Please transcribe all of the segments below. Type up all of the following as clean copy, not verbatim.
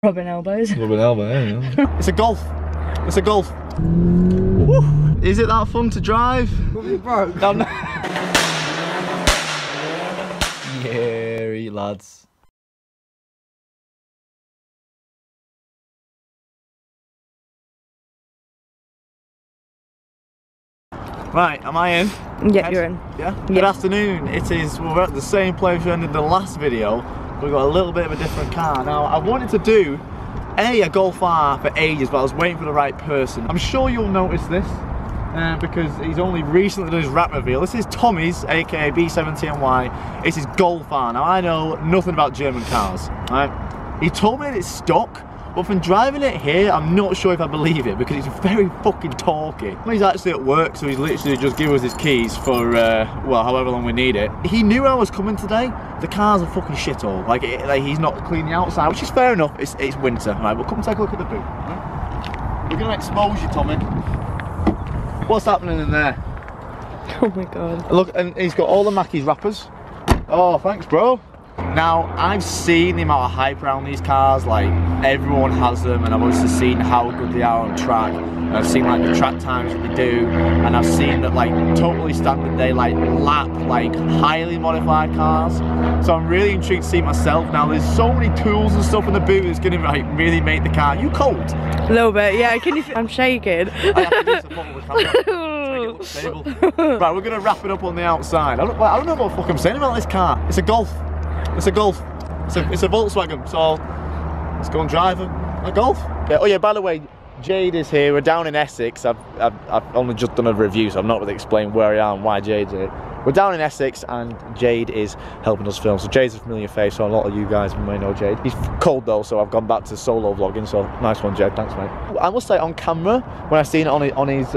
Rubbing elbows. Rubbing elbow, yeah. It's a Golf. It's a Golf. Woo. Is it that fun to drive? Bro. Yeah, lads. Right, am I in? Yeah, you're in. Yeah? Good afternoon. It is, we're at the same place we ended the last video. We've got a little bit of a different car. Now, I wanted to do a Golf R for ages, but I was waiting for the right person. I'm sure you'll notice this because he's only recently done his wrap reveal. This is Tommy's, aka B7TMY. It's his Golf R. Now, I know nothing about German cars, right? He told me that it's stock, but from driving it here, I'm not sure if I believe it because it's very fucking talky. He's actually at work, so he's literally just given us his keys for, well, however long we need it. He knew I was coming today. The car's a fucking shithole. Like he's not cleaned the outside, which is fair enough. It's winter, right? But come take a look at the boot. Right? We're gonna expose you, Tommy. What's happening in there? Oh my god. Look, and he's got all the Mackey's wrappers. Oh, thanks, bro. Now, I've seen the amount of hype around these cars, like everyone has them, and I've also seen how good they are on track. And I've seen like the track times that they do, and I've seen that like totally standard they like lap like highly modified cars. So I'm really intrigued to see myself. Now there's so many tools and stuff in the boot that's gonna like really make the car. You cold? A little bit, yeah. Can you? I'm shaking. I have to do some bottle with camera. Make it look stable. Right, we're gonna wrap it up on the outside. I don't know what the fuck I'm saying about this car. It's a Golf. It's a Golf. It's a Volkswagen. So let's go and drive a Golf. Yeah, oh yeah, by the way, Jade is here. We're down in Essex. I've only just done a review, so I've not really explained where I am and why Jade's here. We're down in Essex and Jade is helping us film. So Jade's a familiar face, so a lot of you guys may know Jade. He's cold though, so I've gone back to solo vlogging, so nice one, Jade. Thanks, mate. I must say, on camera, when I seen it on his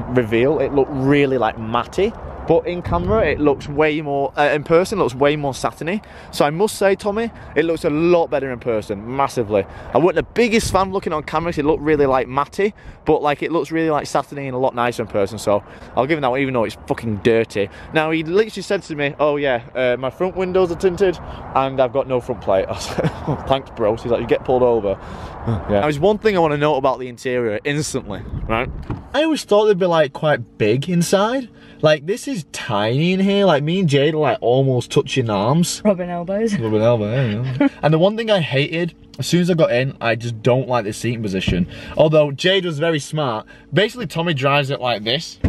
reveal, it looked really like matty. But in camera, it looks way more, in person, it looks way more satiny. So I must say, Tommy, it looks a lot better in person, massively. I wasn't the biggest fan looking on camera, because it looked really like matty, but like it looks really like satiny and a lot nicer in person. So I'll give him that one, even though it's fucking dirty. Now, he literally said to me, oh yeah, my front windows are tinted and I've got no front plate. I was like, oh, thanks, bro. So he's like, you get pulled over. Yeah. Now, there's one thing I want to note about the interior instantly, right? I always thought they'd be like quite big inside. Like, this is tiny in here. Like, me and Jade are like almost touching arms. Rubbing elbows. Rubbing elbow, yeah. And the one thing I hated, as soon as I got in, I just don't like the seating position. Although Jade was very smart. Basically, Tommy drives it like this.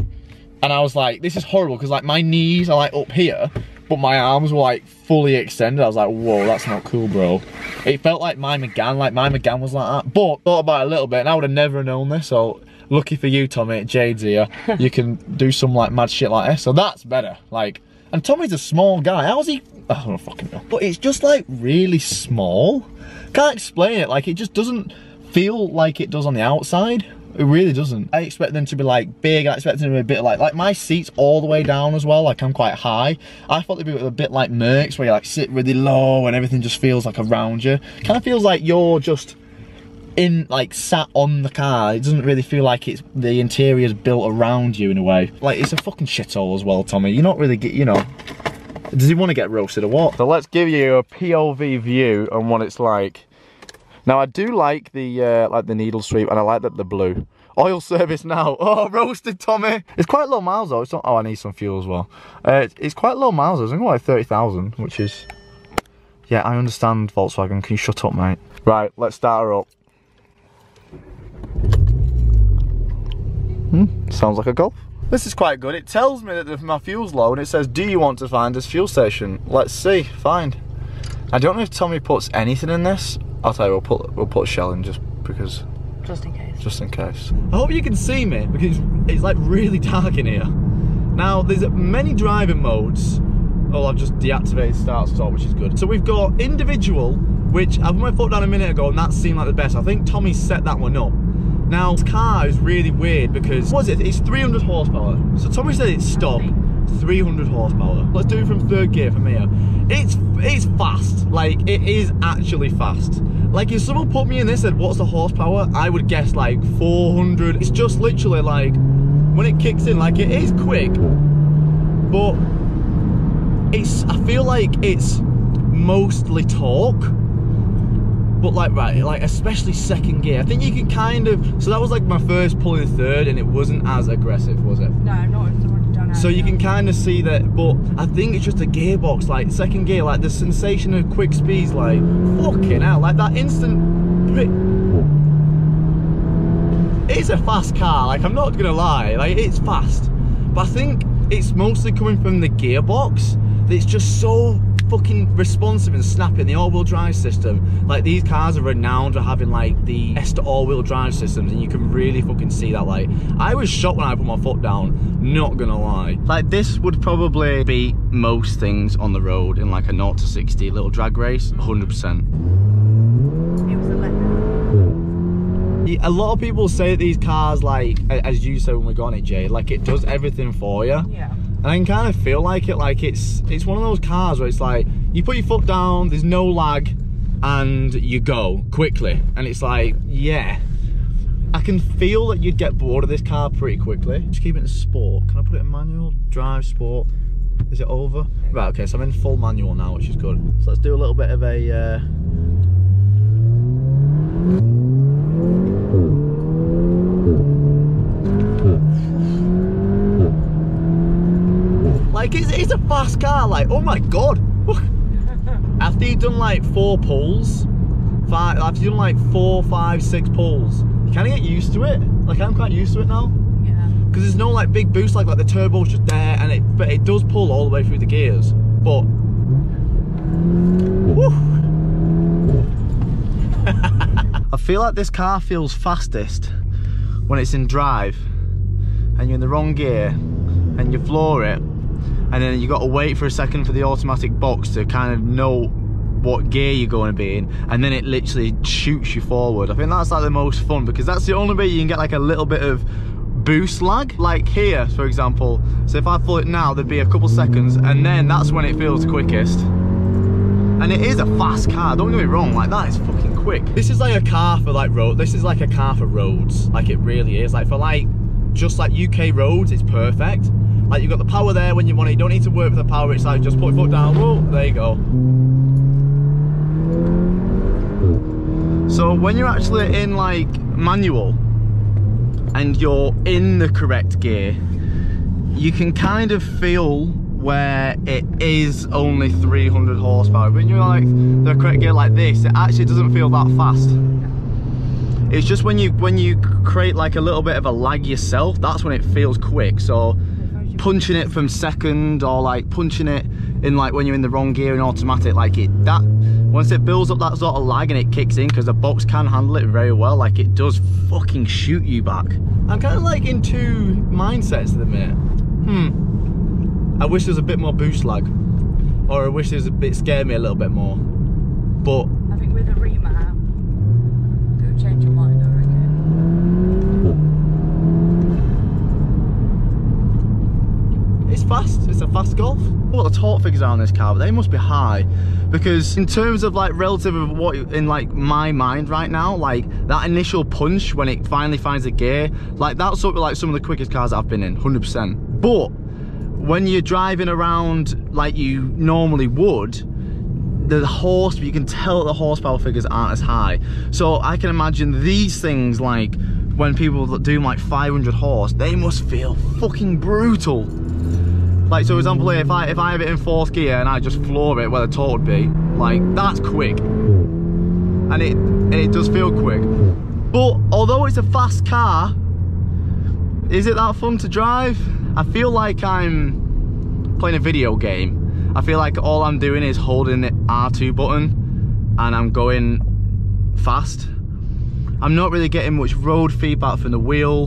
And I was like, this is horrible, because like my knees are like up here, but my arms were like fully extended. I was like, whoa, that's not cool, bro. It felt like my Megane was like that. But thought about it a little bit, and I would have never known this, so lucky for you, Tommy, Jade's here. You can do some like mad shit like this, so that's better. Like, and Tommy's a small guy. How's he? I don't fucking know. But it's just like really small. Can't explain it. Like, it just doesn't feel like it does on the outside. It really doesn't. I expect them to be like big. I expect them to be a bit like my seat's all the way down as well. Like, I'm quite high. I thought they'd be a bit like Mercs, where you like sit really low and everything just feels like around you. Kind of feels like you're just in, like, sat on the car. It doesn't really feel like it's the interior's built around you in a way. Like, it's a fucking shithole as well, Tommy. You're not really you know. Does he want to get roasted or what? So let's give you a POV view on what it's like. Now, I do like the needle sweep, and I like the blue. Oil service now. Oh, roasted, Tommy. It's quite low miles though. It's not. Oh, I need some fuel as well. It's quite low miles. It's only like 30,000, which is. Yeah, I understand, Volkswagen. Can you shut up, mate? Right, let's start her up. Sounds like a Golf. This is quite good. It tells me that my fuel's low, and it says, do you want to find this fuel station? Let's see. Find. I don't know if Tommy puts anything in this. I'll tell you, we'll put Shell in just because. Just in case. Just in case. I hope you can see me, because it's like really dark in here. Now, there's many driving modes. Oh, I've just deactivated start stop, which is good. So we've got individual, which I put my foot down a minute ago, and that seemed like the best. I think Tommy set that one up. Now, this car is really weird because, what is it? It's 300 horsepower. So Tommy said it's stop, 300 horsepower. Let's do it from third gear from here. It's fast. Like, it is actually fast. Like, if someone put me in this and said, what's the horsepower? I would guess like 400. It's just literally like, when it kicks in, like, it is quick, but I feel like it's mostly torque. But like, right, like especially second gear, I think you can kind of, so that was like my first pull in third and it wasn't as aggressive, was it? No, not as the one you've done. So you can kind of see that, but I think it's just a gearbox, like second gear, like the sensation of quick speeds, like fucking hell, like that instant brick. It's a fast car, like I'm not gonna lie, like it's fast. But I think it's mostly coming from the gearbox. It's just so fucking responsive and snappy in the all-wheel drive system. Like these cars are renowned for having like the best all-wheel drive systems, and you can really fucking see that. Like I was shocked when I put my foot down, not gonna lie. Like this would probably beat most things on the road in like a 0 to 60 little drag race, 100%. It was a letdown. A lot of people say that these cars, like as you said when we got on it, Jay, like it does everything for you. Yeah. And I can kind of feel like it, like it's one of those cars where it's like you put your foot down, there's no lag, and you go quickly. And it's like, yeah, I can feel that you'd get bored of this car pretty quickly. Just keep it in sport. Can I put it in manual? Drive, sport. Is it over? Right, okay, so I'm in full manual now, which is good. So let's do a little bit of a like it's a fast car, like oh my god. After you've done like 4 pulls, after you've done like 4, 5, 6 pulls, you kind of get used to it. Like I'm quite used to it now. Yeah. Because there's no like big boost, like the turbo's just there, and but it does pull all the way through the gears. But woo. I feel like this car feels fastest when it's in drive and you're in the wrong gear and you floor it, and then you got to wait for a second for the automatic box to kind of know what gear you're going to be in, and then it literally shoots you forward. I think that's like the most fun, because that's the only way you can get like a little bit of boost lag. Like here, for example, so if I pull it now, there'd be a couple seconds, and then that's when it feels the quickest. And it is a fast car, don't get me wrong, like that is fucking quick. This is like a car for like road, this is like a car for roads, like it really is. Like for like, just like UK roads, it's perfect. Like you've got the power there when you want it, you don't need to work for the power, it's like just put your foot down, whoa, there you go. So when you're actually in like manual and you're in the correct gear, you can kind of feel where it is only 300 horsepower. When you're like the correct gear like this, it actually doesn't feel that fast. It's just when you create like a little bit of a lag yourself, that's when it feels quick. So punching it from second, or like punching it in like when you're in the wrong gear in automatic, like that once it builds up that sort of lag and it kicks in, because the box can handle it very well, like it does fucking shoot you back. I'm kind of like in 2 mindsets at the minute. I wish there was a bit more boost lag, or I wish there was a bit, scared me a little bit more. But I think with a remap, it'll change your mind, I reckon. it's fast, it's a fast Golf. What the torque figures are on this car, but they must be high, because in terms of like relative of what in like my mind right now, like that initial punch when it finally finds a gear, like that's sort of like some of the quickest cars I've been in, 100%. But when you're driving around like you normally would, you can tell the horsepower figures aren't as high. So I can imagine these things, like when people do like 500 horse, they must feel fucking brutal. Like, so for example, if I have it in 4th gear and I just floor it where the torque would be, like that's quick, and it does feel quick. But although it's a fast car, is it that fun to drive? I feel like I'm playing a video game. I feel like all I'm doing is holding the R2 button and I'm going fast. I'm not really getting much road feedback from the wheel.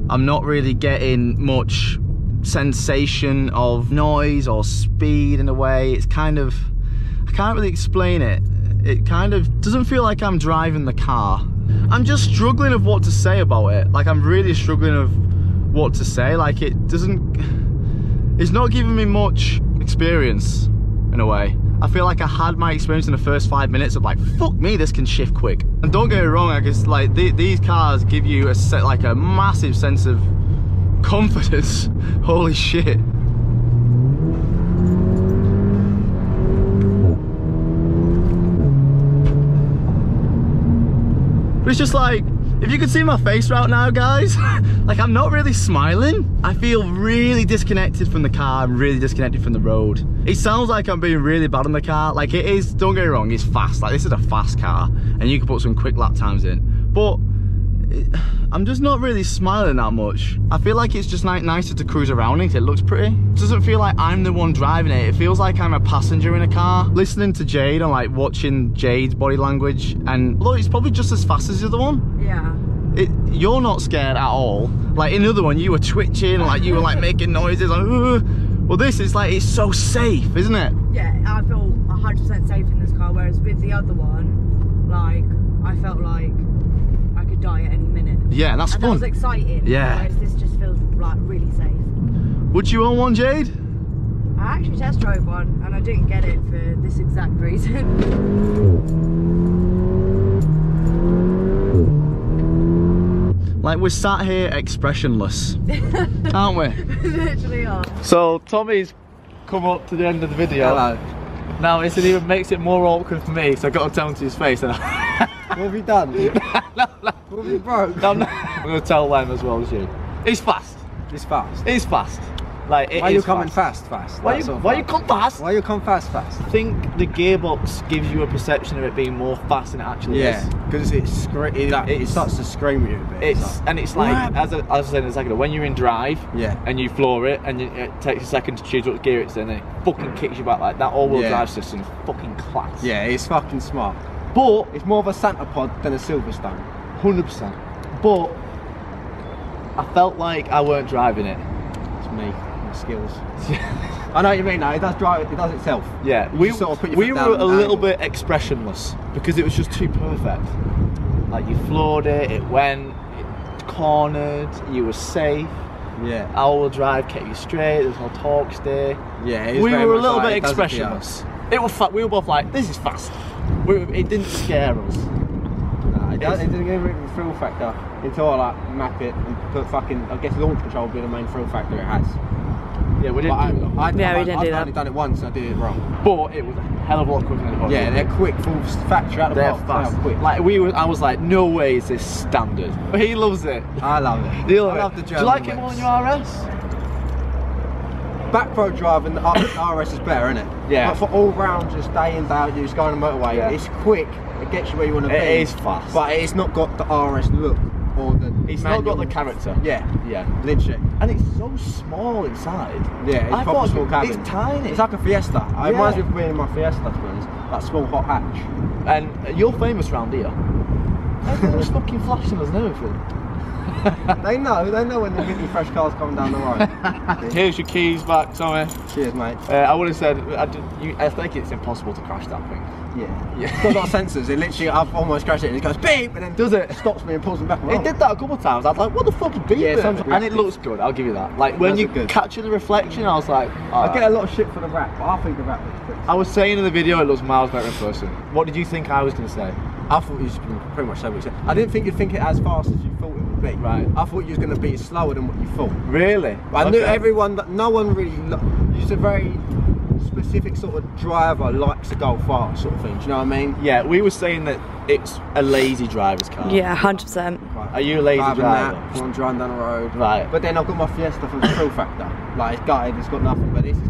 I'm not really getting much sensation of noise or speed in a way. It's kind of, I can't really explain it. It kind of doesn't feel like I'm driving the car. I'm just struggling of what to say about it. Like I'm really struggling of what to say. Like it's not giving me much experience in a way. I feel like I had my experience in the first 5 minutes of like, fuck me, this can shift quick. And don't get me wrong, I guess like these cars give you like a massive sense of confidence. Holy shit. But it's just like, if you could see my face right now, guys, like I'm not really smiling. I feel really disconnected from the car and really disconnected from the road. It sounds like I'm being really bad on the car. Like it is, don't get me wrong, it's fast. Like this is a fast car and you can put some quick lap times in. But I'm just not really smiling that much. I feel like it's just like nicer to cruise around in. It looks pretty. It doesn't feel like I'm the one driving it. It feels like I'm a passenger in a car. Listening to Jade and like watching Jade's body language, and look, it's probably just as fast as the other one. Yeah. You're not scared at all. Like in the other one, you were twitching, like you were like making noises. Like, well, this is like, it's so safe, isn't it? Yeah, I feel 100% safe in this car. Whereas with the other one, like I felt like I could die at any minute. Yeah, that's fun. That was exciting. Yeah. Whereas this just feels like really safe. Would you own one, Jade? I actually test drove one and I didn't get it for this exact reason. Like we're sat here expressionless, aren't we? Literally are. So Tommy's come up to the end of the video. Hello. Now it even makes it more awkward for me, so I got to tell him to his face. And What have you done? no. What have you broke? I'm going to tell them as well as you. It's fast. It's fast. It's fast. Like it Why are is you coming fast. fast? Why you come fast? Why you come fast? I think the gearbox gives you a perception of it being more fast than it actually is. Yeah, because it starts to scream at you a bit. It's like, as I was saying a second ago, when you're in drive, Yeah. and you floor it, and it takes a second to choose what gear it's in, and it fucking kicks you back like that. All-wheel Yeah. drive system is fucking class. Yeah, it's fucking smart. But It's more of a Santa pod than a Silverstone. 100%. But I felt like I weren't driving it. It's me, my skills. I know what you mean. Now it does drive. It does itself. Yeah, You we just sort of put your we foot were down a and little angle. bit expressionless because it was just too perfect. Like you floored it, it went, it cornered, you were safe. Yeah. All-wheel drive kept you straight. There was no torque steer. Yeah. It is We very were a much little like, bit it does it for you. expressionless. It was we were both like, this is fast. It didn't scare us. Nah, it didn't give it a thrill factor until I like map it and put fucking. I guess launch control would be the main thrill factor it has. Yeah, we didn't do that. Yeah, we didn't do I've that. only done it once. I did it wrong. But it was a hell of a lot quicker than it was. Yeah, they're quick, full factory out of the They're box. fast. They're quick. Like I was like, no way is this standard. But he loves it. I love it. I love the Do German you like it more whips. than your RS? Back road driving, the RS is better, isn't it? Yeah. But for all round, just day in, day out, you just go on the motorway. Yeah. It's quick. It gets you where you want to be. It is fast. But it's not got the RS look or the. It's manual. not got the character. Yeah. Yeah. Literally. And it's so small inside. Yeah. It's I proper thought small cabin. It's tiny. It's like a Fiesta. It Yeah. reminds me of being in my Fiesta, to be honest. That small hot hatch. And you're famous round here. Everyone's fucking flashing us and everything. They know when the minty fresh cars coming down the road. Here's your keys back, Tommy. Cheers, mate. I would have said, I think it's impossible to crash that thing. Yeah. Yeah. It's got a lot of sensors. It literally, I've almost crashed it and it goes beep and then Does it? stops me and pulls me back around. It did that a couple of times. I was like, what the fuck is beeping? Yeah, sometimes and it looks good, I'll give you that. Like when Does you look good. capture the reflection, I was like, I get a lot of shit for the wrap, but I think the wrap looks pretty. I was saying in the video it looks miles better in person. What did you think I was going to say? I thought you was pretty much say what you said. I didn't think you'd think it as fast as you thought it would be. Right. I thought you was going to be slower than what you thought. Really? But I knew everyone, no one really, it's a very specific sort of driver likes to go fast sort of thing, do you know what I mean? Yeah, we were saying that it's a lazy driver's car. Yeah, 100%. Right. Are you a lazy Driving driver? that, when I'm driving down the road. Right. But then I've got my Fiesta for the thrill factor. Like it's gutted, it's got nothing, but this is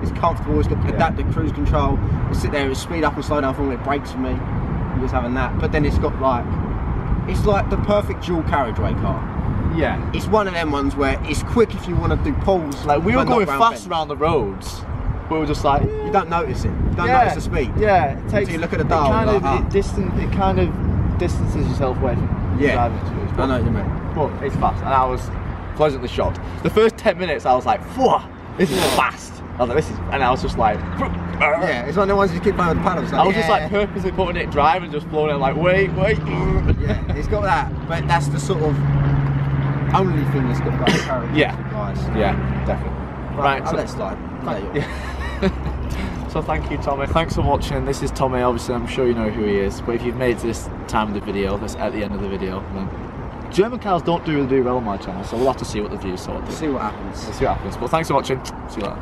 it's comfortable, it's got adaptive cruise control. You sit there, it speed up and slow down for me, it brakes for me. I'm just having that. But then it's got it's like the perfect dual carriageway car. Yeah. It's one of them ones where it's quick if you want to do pulls. Like we were but not going round fast bends. around the roads. We were just like, You don't notice it. You don't notice the speed. Yeah, it takes. Until you look at the dial, It kind, you're of, like, it kind of distances yourself away from driving to it. I know what you mean. But it's fast, and I was pleasantly shocked. The first 10 minutes, I was like, "Phew, this is fast." I was like, "This is," and I was just like, Yeah, it's one of the ones you keep playing with the paddles. Like, I was just like purposely putting it in drive and just blowing it like, wait. Yeah, it's got that, but that's the sort of only thing that's got that character. Yeah. Guys. Yeah, definitely. Right, I'll let it slide. So thank you, Tommy. Thanks for watching. This is Tommy. Obviously, I'm sure you know who he is. But if you've made it to this time of the video, this at the end of the video, then German cars don't really do well on my channel. So we'll have to see what the views sort of do. See what happens. We'll see what happens. But thanks for watching. See you later.